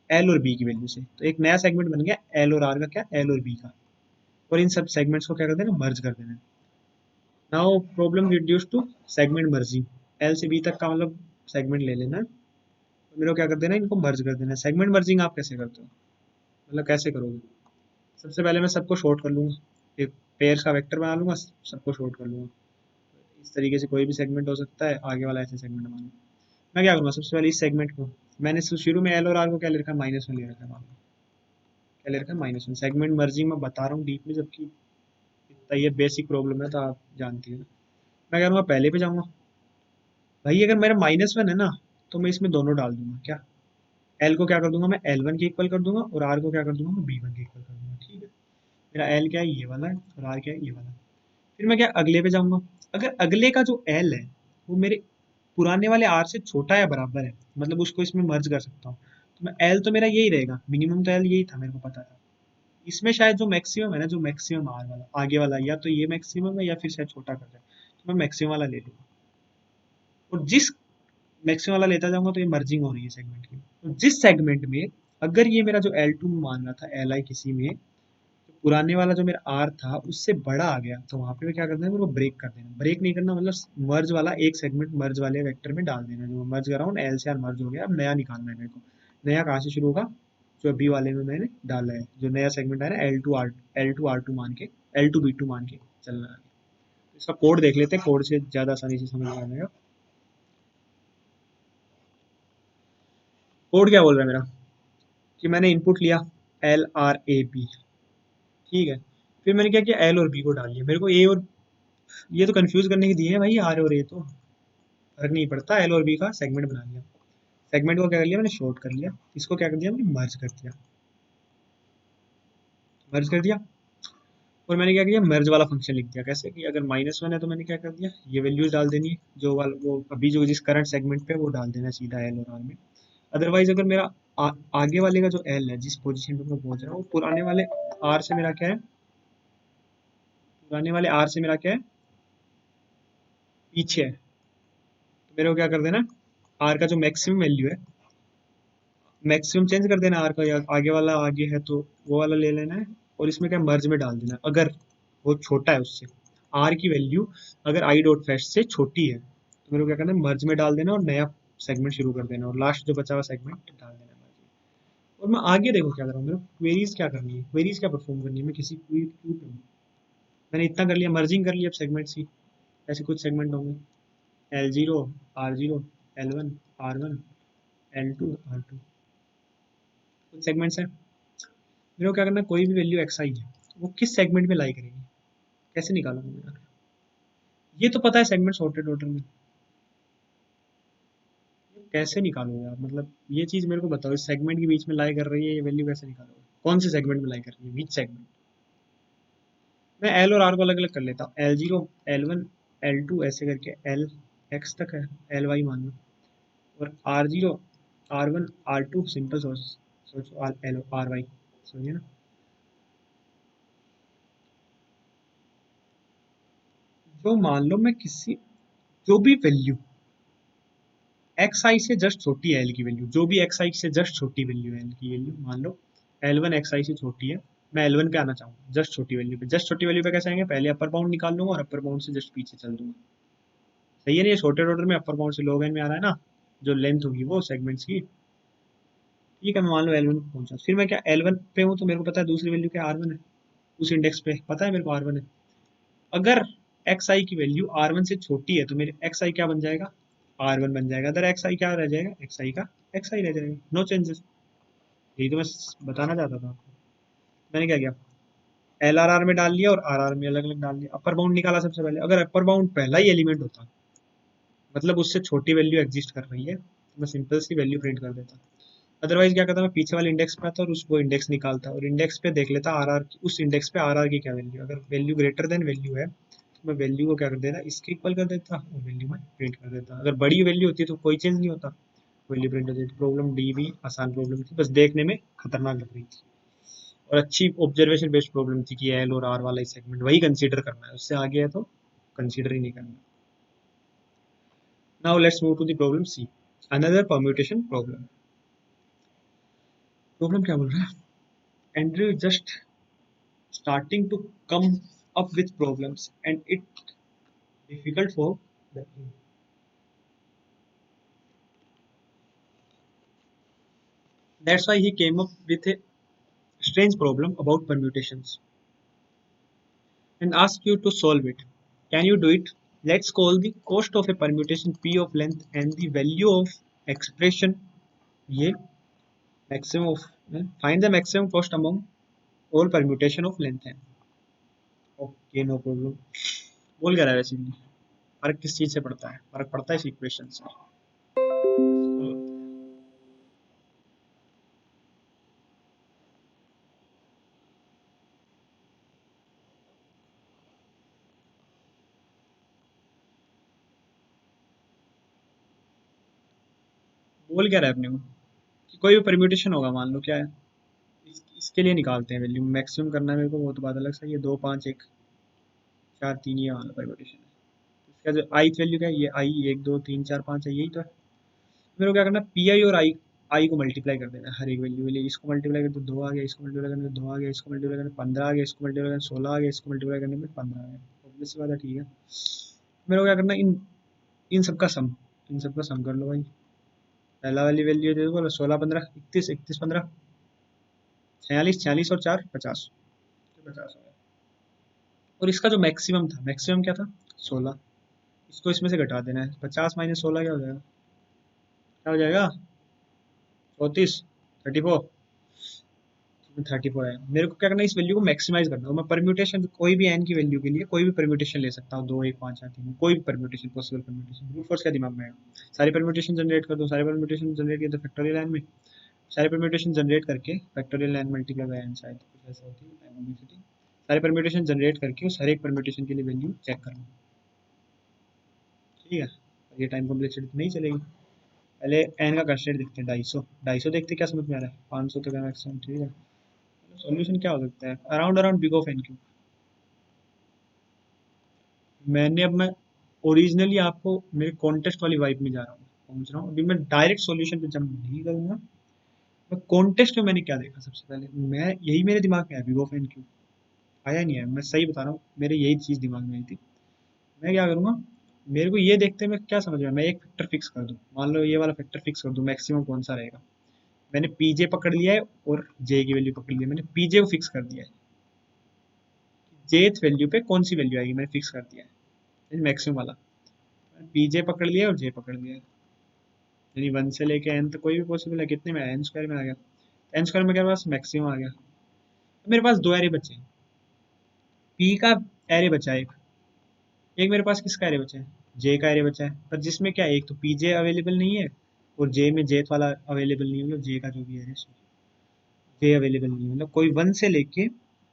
S1: एल और बी की वैल्यू से। तो एक नया सेगमेंट बन गया एल और आर का, क्या, एल और बी का। और इन सब सेगमेंट्स को क्या कर देना, मर्ज कर देना। Now problem reduce to segment merging. L से बी तक का मतलब सेगमेंट ले लेना है, तो मेरे को क्या कर देना है, इनको मर्ज कर देना है। सेगमेंट मर्जिंग आप कैसे करते हो, मतलब कैसे करोगे। सबसे पहले मैं सबको शॉर्ट कर लूंगा, एक पेयर्स का वेक्टर बना लूंगा, सबको शॉर्ट कर लूंगा। इस तरीके से कोई भी सेगमेंट हो सकता है, आगे वाला ऐसे सेगमेंट मान लो। मैं क्या करूँगा, सबसे पहले इस सेगमेंट को, मैंने शुरू में एल और आर को क्या ले रखा है, माइनस में ले रखा है, मान लो क्या ले रखा है, माइनस में। सेगमेंट मर्जिंग में बता रहा हूँ डीप में, जबकि इतना ये बेसिक प्रॉब्लम है तो आप जानती हो। मैं करूँगा पहले पे जाऊँगा, भाई अगर मेरा -1 है ना, तो मैं इसमें दोनों डाल दूंगा। क्या, एल को क्या कर दूंगा मैं, L1 के इक्वल कर दूंगा, और आर को क्या कर दूंगा मैं, B1 के इक्वल कर दूंगा। ठीक है, मेरा एल क्या है, ये वाला है, और आर क्या है, ये वाला है। फिर मैं क्या, अगले पे जाऊंगा। अगर अगले का जो एल है वो मेरे पुराने वाले आर से छोटा या बराबर है, मतलब उसको इसमें मर्ज कर सकता हूँ, तो मैं एल तो मेरा यही रहेगा, मिनिमम तो एल यही था, मेरे को पता था। इसमें शायद जो मैक्सिमम है ना, जो मैक्सिमम आर वाला आगे वाला, या तो ये मैक्सिमम है या फिर शायद छोटा कर जाए, तो मैं मैक्सिमम वाला ले लूंगा। और जिस मैक्सिमम वाला लेता जाऊंगा, तो ये मर्जिंग हो रही है सेगमेंट की। तो जिस सेगमेंट में अगर ये मेरा जो L2 में मान रहा था, एल आई किसी में, तो पुराने वाला जो मेरा आर था उससे बड़ा आ गया, तो वहां पे क्या करना है, मेरे को ब्रेक कर देना। ब्रेक नहीं करना मतलब मर्ज वाला एक सेगमेंट मर्ज वाले वेक्टर में डाल देना। जो मर्ज कर रहा हूँ, एल से आर मर्ज हो गया, अब नया निकालना है मेरे को। नया कहाँ से शुरू होगा, जो बी वाले में मैंने डाला है, जो नया सेगमेंट आया ना, L2 R2 मान के, L2 B2 मान के चलना है। इसका कोड देख लेते हैं, कोड से ज्यादा आसानी से समझ में आ जाएगा। कोड क्या बोल रहा है मेरा, कि मैंने इनपुट लिया L R A B, ठीक है। फिर मैंने क्या किया, एल और बी को डाल लिया। मेरे को ए और, ये तो कंफ्यूज करने के दिए हैं भाई, आर और ए, तो फर्क नहीं पड़ता। एल और बी का सेगमेंट बना लिया। सेगमेंट को क्या कर लिया मैंने, शॉर्ट कर लिया। इसको क्या कर दिया मैंने, मर्ज कर दिया। मर्ज कर दिया, और मैंने क्या किया, मर्ज वाला फंक्शन लिख दिया। कैसे कि अगर -1 है तो मैंने क्या कर दिया, ये वैल्यूज डाल देनी है, जो वाला वो अभी जो जिस करंट सेगमेंट पे, वो डाल देना सीधा एल और आर में। अदरवाइज अगर मेरा आगे वाले का जो एल है, जिस पोजीशन पे मैं पहुंच रहा हूँ, वो पुराने वाले आर से मेरा क्या है, पुराने वाले आर से मेरा क्या है, पीछे है। तो मेरे को क्या कर देना, आर का जो मैक्सिमम वैल्यू है, मैक्सिमम चेंज कर देना आर का, या आगे वाला आगे है तो वो वाला ले लेना है, और इसमें क्या, मर्ज में डाल देना है। अगर वो छोटा है उससे, आर की वैल्यू अगर आई डॉट फैश से छोटी है, तो मेरे को क्या करना है, मर्ज में डाल देना और नया सेगमेंट शुरू कर देना, और लास्ट जो बचा हुआ सेगमेंट डाल देना मर्ज में। और मैं आगे देखो क्या कर रहा हूँ, मेरे को क्वेरीज क्या करनी है, क्वेरीज क्या परफॉर्म करनी है, मैं किसी क्यू क्यू पे हूँ। मैंने इतना कर लिया, मर्जिंग कर लिया अब सेगमेंट्स की। ऐसे कुछ सेगमेंट होंगे, L0 R0 L1 R1 L2 R2, कुछ सेगमेंट्स हैं। मेरे को क्या करना है, कोई भी वैल्यू एक्स आई है, वो किस सेगमेंट में लाई करेगी, कैसे निकालूंगा मैं यार। ये तो पता है सेगमेंट सॉर्टेड ऑर्डर में, कैसे निकालूंगा यार, मतलब ये चीज मेरे को बताओ, इस सेगमेंट के बीच में लाई कर रही है ये वैल्यू, कैसे निकालोगे, कौन से सेगमेंट में लाई कर रही है, बीच सेगमेंट। मैं एल और आर को अलग अलग कर लेता हूँ, L0 L1 L2 ऐसे करके एल एक्स तक है, एल वाई मान लो। और R0 R1 R2 सिंपल सोच, सोचो आर एल आर वाई, समझिए ना। जो मान लो मैं किसी, जो भी वैल्यू एक्स आई से जस्ट छोटी है, एल की वैल्यू, जो भी एक्स आई से जस्ट छोटी वैल्यू है, एल की वैल्यू मान लो L1 एक्स आई से छोटी है, मैं L1 पे आना चाहूँ, जस्ट छोटी वैल्यू पे। जस्ट छोटी वैल्यू पे कैसे आएंगे, पहले अपर बाउंड निकाल लूंगा और अपर बाउंड से जस्ट पीछे चल दूंगा। सही है ना, ये छोटे ऑर्डर में अपर बाउंड से लोग एन में आ रहा है ना, जो लेंथ होगी वो सेगमेंट्स की। ठीक है, मैं मान लो L1 पे पहुंचा, फिर मैं क्या L1 पे हूँ, तो मेरे को पता है दूसरी वैल्यू क्या, R1 है। उस इंडेक्स पे पता है मेरे को R1 है। अगर एक्स आई की वैल्यू R1 से छोटी है, तो मेरे एक्स आई क्या बन जाएगा, R1 बन जाएगा। अगर एक्स आई क्या रह जाएगा, एक्स आई का एक्स आई रह जाएगा, नो चेंजेस। यही तो मैं बताना चाहता था आपको। मैंने क्या किया, एल आर आर में डाल लिया और आर आर में अलग अलग डाल लिया। अपर बाउंड निकाला सबसे पहले, अगर अपर बाउंड पहला ही एलिमेंट होता, मतलब उससे छोटी वैल्यू एग्जिस्ट कर रही है, तो मैं सिंपल सी वैल्यू प्रिंट कर देता। अदरवाइज क्या करता, मैं पीछे वाले इंडेक्स पे आता और उसको इंडेक्स निकालता और इंडेक्स पे देख लेता आर आर, उस इंडेक्स पे आर आर की क्या वैल्यू, अगर वैल्यू ग्रेटर देन वैल्यू है तो मैं वैल्यू को क्या कर देता, इसके इक्वल कर देता और वैल्यू में प्रिंट कर देता। अगर बड़ी वैल्यू होती तो कोई चेंज नहीं होता, वैल्यू प्रिंट हो जाती। प्रॉब्लम डी भी आसान प्रॉब्लम थी, बस देखने में खतरनाक लग रही थी और अच्छी ऑब्जर्वेशन बेस्ड प्रॉब्लम थी कि एल और आर वाला ही सेगमेंट वही कंसीडर करना है, उससे आगे है तो कंसीडर ही नहीं करना। Now let's move to the problem C, another permutation problem. Problem क्या बोल रहा है, Andrew just starting to come up with problems and it difficult for them. That's why he came up with a strange problem about permutations and asked you to solve it. Can you do it? Let's call the cost of a permutation p of length and the value of expression ये maximum of find the maximum cost among all permutation of length है। Okay no problem. बोल क्या रहा है वैसे, फर्क किस चीज से पड़ता है, फर्क पड़ता है इस इक्वेशन से। बोल क्या रहा है अपने को कि कोई भी परम्यूटेशन होगा, मान लो क्या है, इसके लिए निकालते हैं वैल्यू, मैक्सिमम करना है मेरे को, वो तो बात अलग सा, ये 2 5 1 4 3 ये वाला परम्यूटेशन है। इसका जो आई वैल्यू क्या है, ये आई 1 2 3 4 5 है, यही तो है। मेरे को क्या करना है, पी आई और आई को मल्टीप्लाई कर देना है हर एक वैल्यू के लिए। इसको मल्टीप्लाई करते 2 आ गया, इसको मल्टीप्लाई करने में 2 आ गया, इसको मल्टीप्लाई करने में 15 आ गया, इसको मल्टीप्लाई करने में 16 आ गया, इसको मल्टीप्लाई करने में 15 आ गया। ऑब्वियस सी बात है, ठीक है। मेरे को क्या करना है, इन सबका सम, इन सबका सम कर लो भाई। पहला वाली वैल्यू दे दो, 16 15 31 31 15 46 46 और 4 50, 50 हो गया। और इसका जो मैक्सिमम था, मैक्सिमम क्या था, 16, इसको इसमें से घटा देना है। 50 माइनस 16 क्या हो जाएगा, क्या हो जाएगा, 34 34, 34 है। मेरे को क्या करना है, इस वैल्यू को मैक्सिमाइज करना है। मैं परम्यूटेशन कोई भी एन की वैल्यू के लिए कोई भी परम्यूटेशन ले सकता हूँ, 2 1 5 4 3, कोई भी permutation, possible permutation. Brute force क्या दिमाग में आएगा, सारे परम्यूटेशन जनरेट कर दो, सारे परम्यूटेशन जनरेट किए तो फैक्टोरियल लाइन में, सारे परम्यूटेशन जनरेट करके factorial line multiply by N, शायद कुछ ऐसा होती है। सारे परम्यूटेशन जनरेट करके उस हर एक परम्यूटेशन के लिए वैल्यू चेक करना, ठीक है। ये टाइम कॉम्प्लेक्सिटी नहीं चलेगी। पहले एन का कंस्टेंट देखते हैं, 250, 250 देखते क्या समझ में आ रहा है, 500 तक है मैक्सिमम, ठीक है। सॉल्यूशन क्या हो सकता है, around around big of N cube. मैंने अब मैं ओरिजिनली आपको मेरे कॉन्टेस्ट वाली वाइब में जा रहा हूँ, पहुंच रहा हूँ। अभी मैं डायरेक्ट सॉल्यूशन पे जंप नहीं करूंगा। मैं कॉन्टेस्ट में मैंने क्या देखा, सबसे पहले मैं यही मेरे दिमाग में है, बिग ऑफ एन क्यूब आया नहीं है, मैं सही बता रहा हूँ, मेरे यही चीज़ दिमाग में आई थी। मैं क्या करूँगा, मेरे को ये देखते मैं क्या समझ में आया, मैं एक फैक्टर फिक्स कर दूँ, मान लो ये वाला फैक्टर फिक्स कर दूँ, मैक्सिमम कौन सा रहेगा। मैंने पीजे पकड़ लिया है और जे की वैल्यू पकड़ ली है, मैंने पीजे को फिक्स कर दिया है, जेथ वैल्यू पे कौन सी वैल्यू आएगी मैंने फिक्स कर दिया है, मैक्सिमम वाला। पीजे पकड़ लिया और जे पकड़ लिया है, यानी 1 से लेके एन तक कोई भी पॉसिबल है, कितने में एन स्क्वायर में आ गया, एन स्क्वायर में मेरे पास मैक्सिमम आ गया। मेरे पास दो एरे बचे हैं, पी का एरे बचा है एक, एक मेरे पास किसका एरे बचा है, जे का एरे बचा है। पर जिसमें क्या है, एक तो पीजे अवेलेबल नहीं है और जे में जेथ वाला अवेलेबल नहीं है, मतलब जे का जो भी एरे जे अवेलेबल नहीं है, मतलब कोई 1 से लेके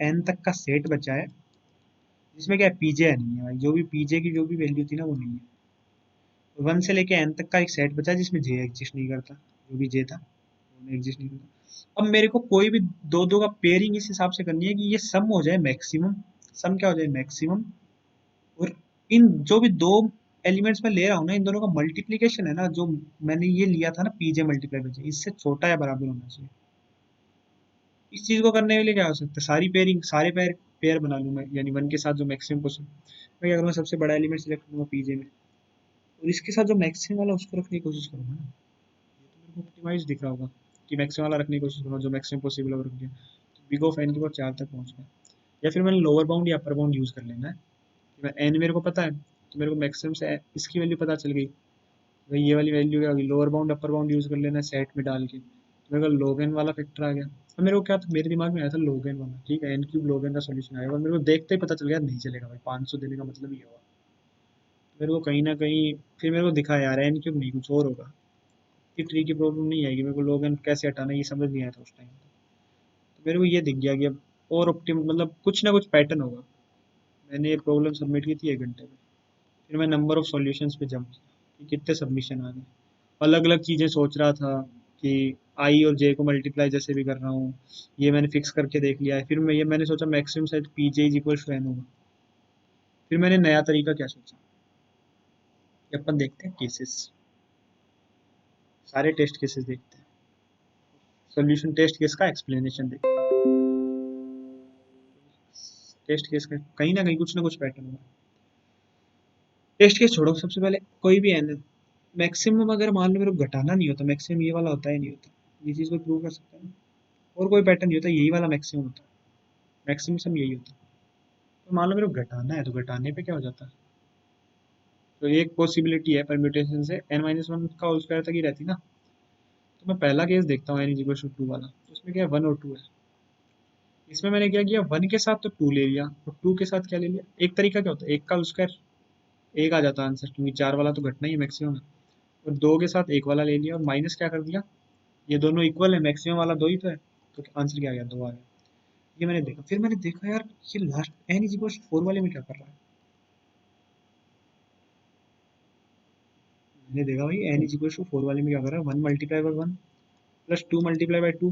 S1: एन तक का सेट बचा है जिसमें क्या है, पीजे नहीं है भाई, जो भी पीजे की जो भी वैल्यू थी ना वो नहीं है। 1 से लेके एन तक का एक सेट बचा है जिसमें जे एग्जिस्ट नहीं करता, जो भी जे था वो एग्जिस्ट नहीं करता। अब मेरे को कोई भी दो दो का पेयरिंग इस हिसाब से करनी है कि ये सम हो जाए मैक्सिमम, सम क्या हो जाए मैक्सिमम, और इन जो भी दो एलिमेंट्स में ले रहा हूँ ना, इन दोनों का मल्टीप्लीकेशन है ना, जो मैंने ये लिया था ना पीजे मल्टीप्लाई पीजे, इससे छोटा या बराबर होना चाहिए। इस चीज को करने के लिए क्या हो सकता है, सारी पेयरिंग, सारे पेयर पेयर बना लूँ मैं, यानी 1 के साथ जो मैक्सिमम पॉसिबल, मैं क्या करूँगा, सबसे बड़ा एलिमेंट सिलेक्ट करूँगा पीजे में और इसके साथ जो मैक्सिमम वाला उसको रखने की कोशिश करूँगा ना। ये तो मेरे को ऑप्टिमाइज दिख रहा होगा कि मैक्सिमम वाला रखने की कोशिश करूँगा, जो मैक्सिमम पॉसिबल है वो रख दिया, तो बिग ऑफ एन के बाद 4 तक पहुँच गया। या फिर मैंने लोअर बाउंड या अपर बाउंड यूज़ कर लेना है, एन मेरे को पता है तो मेरे को मैक्सिमम से इसकी वैल्यू पता चल गई, भाई ये वाली वैल्यू क्या होगी, lower bound upper bound use कर लेना है सेट में डाल के, मेरे को लोगन वाला फैक्टर आ गया। तो मेरे को क्या था, मेरे दिमाग में आया था लोगन वाला, ठीक है, एन क्यूब लोगन का सॉल्यूशन आएगा, और मेरे को देखते ही पता चल गया नहीं चलेगा भाई, 500 देने का मतलब ये होगा। मेरे को कहीं ना कहीं फिर मेरे को दिखा यार एन क्यूब नहीं कुछ और होगा, कि ट्री की प्रॉब्लम नहीं आएगी, मेरे को लोगन कैसे हटाना ये समझ नहीं आया था उस टाइम। तो मेरे को ये दिख गया कि अब और ऑप्टिम मतलब कुछ ना कुछ पैटर्न होगा। मैंने ये प्रॉब्लम सबमिट की थी 1 घंटे में। फिर मैं नंबर ऑफ सॉल्यूशंस पे जंप किया कि कितने सबमिशन आ गए। अलग अलग चीज़ें सोच रहा था कि आई और जे को मल्टीप्लाई जैसे भी कर रहा हूँ, ये मैंने फिक्स करके देख लिया है। फिर मैंने सोचा मैक्सिमम शायद P J is equal to N होगा। फिर मैंने नया तरीका क्या सोचा कि अपन देखते हैं केसेस, सारे टेस्ट केसेस देखते हैं, सोल्यूशन टेस्ट केस का एक्सप्लेनेशन देखते हैं। टेस्ट केस का कहीं ना कुछ पैटर्न होगा। टेस्ट केस छोड़ो, सबसे पहले कोई भी एन मैक्सिमम अगर मान लो मेरे को घटाना नहीं होता, मैक्सिमम ये वाला होता ही नहीं होता, ये चीज़ को प्रूव कर सकता है ना। और कोई पैटर्न नहीं होता, यही वाला मैक्सिमम होता है, मैक्सिमम यही होता है। तो मान लो मेरे को घटाना है, तो घटाने पे क्या हो जाता है। तो एक पॉसिबिलिटी है परम्यूटेशन से n-1 का होल स्क्वायर तक ही रहती ना। तो मैं पहला केस देखता हूँ n इक्वल टू 2 वाला, तो उसमें क्या है 1 और 2 है। इसमें मैंने क्या किया, 1 के साथ तो 2 ले लिया, और 2 के साथ क्या ले लिया, एक तरीका क्या होता है, एक का होल स्क्वायर, एक आ जाता है आंसर, क्योंकि 4 वाला तो घटना ही है मैक्सिमम है। और 2 के साथ एक वाला ले लिया, और माइनस क्या कर दिया, ये दोनों इक्वल है, मैक्सिमम वाला 2 ही तो है, तो आंसर क्या आ गया, 2 आ गया। ये मैंने देखा, फिर मैंने देखा यार ये लास्ट n इक्वल टू 4 वाले में क्या कर रहा है। मैंने देखा भाई n इक्वल टू 4 वाले में क्या कर रहा है, 1 multiply by 1 plus 2 multiply by 2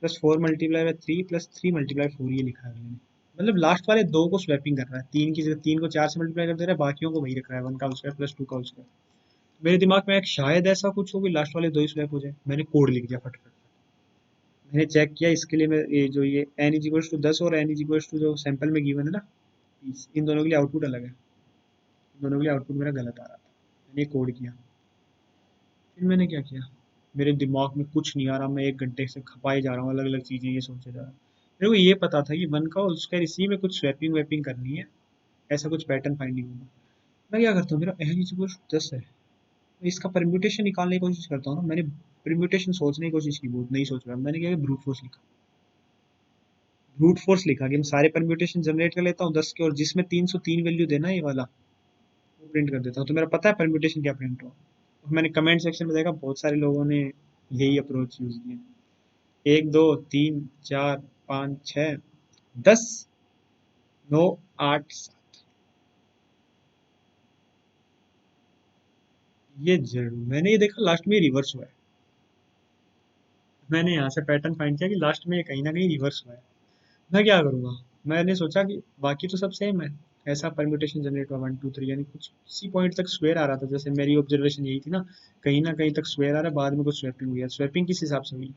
S1: plus 4 multiply by 3 plus 3 multiply 4, ये लिखा है मैंने। मतलब लास्ट वाले दो को स्वैपिंग कर रहा है, तीन की जगह 3 को 4 से मल्टीप्लाई कर दे रहा है, बाकियों को वही रख रहा है, 1 का स्क्वायर प्लस 2 का स्क्वायर। मेरे दिमाग में एक शायद ऐसा कुछ हो कि लास्ट वाले दो ही स्वैप हो जाए, मैंने कोड लिख दिया फटाफट। मैंने चेक किया इसके लिए, मैं ये जो ये n इज इक्वल्स टू 10 और n इज इक्वल्स टू जो सैंपल में गिवन है ना 20, इन दोनों के लिए आउटपुट अलग है, इन दोनों के लिए आउटपुट मेरा गलत आ रहा था। मैंने कोड किया, फिर मैंने क्या किया, मेरे दिमाग में कुछ नहीं आ रहा, मैं 1 घंटे से खपाए जा रहा हूँ, अलग अलग चीज़ें ये सोचे जा रहा हूँ। मेरे को ये पता था कि 1 का उसका इसी में कुछ स्वैपिंग वैपिंग करनी है, ऐसा कुछ पैटर्न फाइंडिंग होगा। मैं क्या करता हूँ, मेरा n इज इक्वल्स टू 10 है, मैं इसका परम्यूटेशन निकालने की कोशिश करता हूँ ना। मैंने परम्यूटेशन सोचने की कोशिश की, बहुत नहीं सोच रहा, मैंने क्या किया, ब्रूट फोर्स लिखा। ब्रूट फोर्स लिखा कि मैं सारे परम्यूटेशन जनरेट कर लेता हूँ 10 के, और जिसमें 303 वैल्यू देना है ये वाला, वो प्रिंट कर देता हूँ, तो मेरा पता है परम्यूटेशन क्या प्रिंट हुआ। और मैंने कमेंट सेक्शन में देखा बहुत सारे लोगों ने यही अप्रोच यूज किया, 1 2 3 4 5 6 10 9 8 7। ये जरूर मैंने ये देखा लास्ट में रिवर्स हुआ है। मैंने यहाँ से पैटर्न फाइंड किया कि लास्ट में ये कहीं ना कहीं रिवर्स हुआ है। मैं क्या करूँगा, मैंने सोचा कि बाकी तो सब सेम है, ऐसा परम्यूटेशन जनरेट हुआ 1 2 3, यानी कुछ इसी पॉइंट तक स्क्वायर आ रहा था, जैसे मेरी ऑब्जर्वेशन यही थी ना कहीं तक स्क्वायर आ रहा है, बाद में कुछ स्वैपिंग हुई है। स्वैपिंग किस हिसाब से हुई,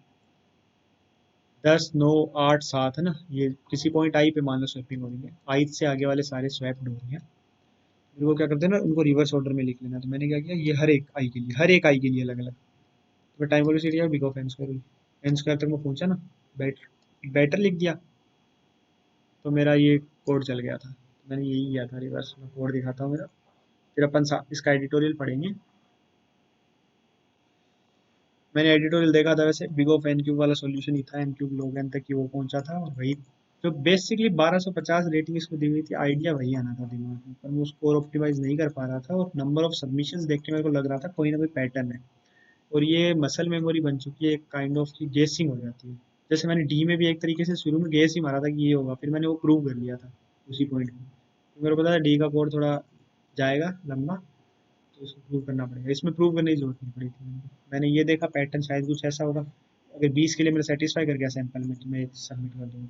S1: 10 9 8 7 है ना, ये किसी पॉइंट आई पे मान लो स्वैपिंग हो रही है, आई से आगे वाले सारे स्वैप्ड हो रही हैं। मेरे को क्या करते हैं ना, उनको रिवर्स ऑर्डर में लिख लेना। तो मैंने क्या किया, ये हर एक आई के लिए अलग अलग, तो टाइम वेलोसिटी का बिग ऑफ एन स्क्वायर तक मैं पहुंचा ना, बेटर लिख दिया, तो मेरा ये कोड चल गया था। मैंने यही किया था रिवर्स में, कोड दिखाता हूँ मेरा, फिर अपन इसका एडिटोरियल पढ़ेंगे। मैंने एडिटोरियल देखा था, वैसे बिग ऑफ एन क्यूब वाला सॉल्यूशन ही था, एन क्यूब लोग एन तक की वो पहुंचा था, और वही जो बेसिकली 1250 रेटिंग इसको दी हुई थी, आइडिया वही आना था दिमाग में, पर मैं उसको ऑप्टिमाइज नहीं कर पा रहा था, और नंबर ऑफ सबमिशंस देख के मेरे को लग रहा था कोई ना कोई पैटर्न है, और ये मसल मेमोरी बन चुकी है, एक काइंड ऑफ की गेसिंग हो जाती है। जैसे मैंने डी में भी एक तरीके से शुरू में गेस ही मारा था कि ये होगा, फिर मैंने वो प्रूव कर लिया था उसी पॉइंट पे। तो मेरे को पता था डी का कोड थोड़ा जाएगा लंबा, तो उसको प्रूव करना पड़ेगा, इसमें प्रूव करने की जरूरत नहीं पड़ी थी। मैंने ये देखा पैटर्न शायद कुछ ऐसा होगा, अगर 20 के लिए मेरा सेटिस्फाई कर गया सैंपल में, तो मैं सबमिट कर दूँगा।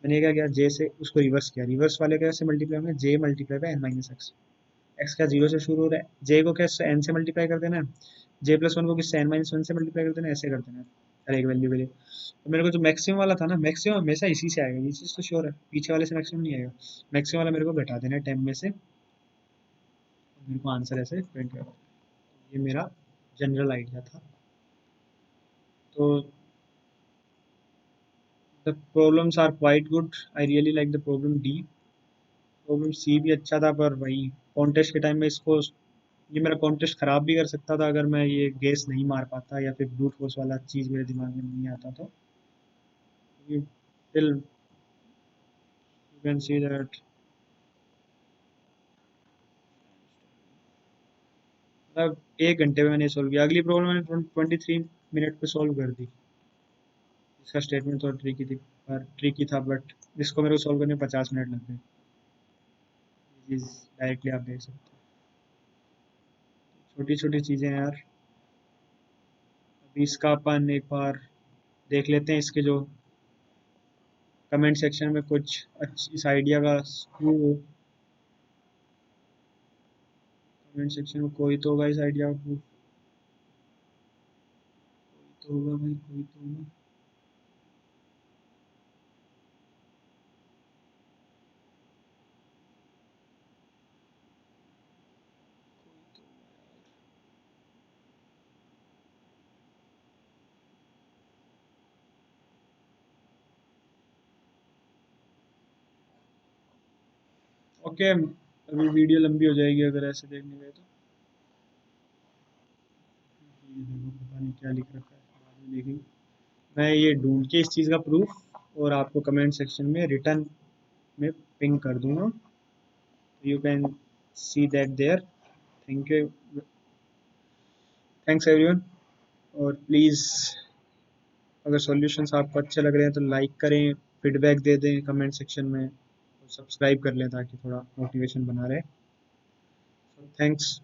S1: मैंने क्या किया, जे से उसको रिवर्स किया, रिवर्स वाले कैसे मल्टीप्लाई होंगे, j multiply by n minus x. X क्या जीरो से शुरू हो रहा है, जे को क्या एन से मल्टीप्लाई कर देना है, जे प्लस वन को किससे n-1 से मल्टीप्लाई कर देना है, ऐसे कर देना है हर एक वैल्यू के लिए। तो मेरे को जो मैक्सिमम वाला था ना, मैक्सिमम हमेशा इसी से आएगा, ये चीज़ तो श्योर है, पीछे वाले से मैक्सिमम नहीं आएगा। मैक्सिमम वाला मेरे को घटा देना है 10 में से, मेरे को आंसर ऐसे प्रिंट करना है। ये मेरा जनरल आइडिया था। तो the problems are quite good, I really like the problem D. Problem C भी अच्छा था, पर वही कॉन्टेस्ट के टाइम में इसको ये मेरा कॉन्टेस्ट खराब भी कर सकता था अगर मैं ये गेस नहीं मार पाता या फिर ब्रूट फोर्स वाला चीज़ मेरे दिमाग में नहीं आता तो till you can see that मतलब 1 घंटे में मैंने सॉल्व किया। अगली प्रॉब्लम मैंने 23 मिनट पे सॉल्व कर दी। इसका स्टेटमेंट थोड़ा ट्रिकी था बट इसको मेरे को सॉल्व करने में 50 मिनट लग गए। चीज़ डायरेक्टली आप देख सकते हो। छोटी छोटी चीज़ें हैं यार। अभी इसका अपन एक बार देख लेते हैं इसके जो कमेंट सेक्शन में कुछ अच्छी इस आइडिया का स्क्रू हो। कमेंट सेक्शन में कोई तो होगा इस आइडिया का proof, कोई तो होगा भाई, कोई तो होगा। ओके, अभी वीडियो लंबी हो जाएगी अगर ऐसे देखने गए तो। ये देखो पता नहीं क्या लिख रखा है, बाद में देखेंगे। मैं ये ढूंढ के इस चीज़ का प्रूफ और आपको कमेंट सेक्शन में रिटर्न में पिंग कर दूंगा। You can see that there. Thank you, thanks everyone. और प्लीज़ अगर सॉल्यूशंस आपको अच्छे लग रहे हैं तो लाइक करें, फीडबैक दे दें कमेंट सेक्शन में, और सब्सक्राइब कर लें ताकि थोड़ा मोटिवेशन बना रहे। थैंक्स।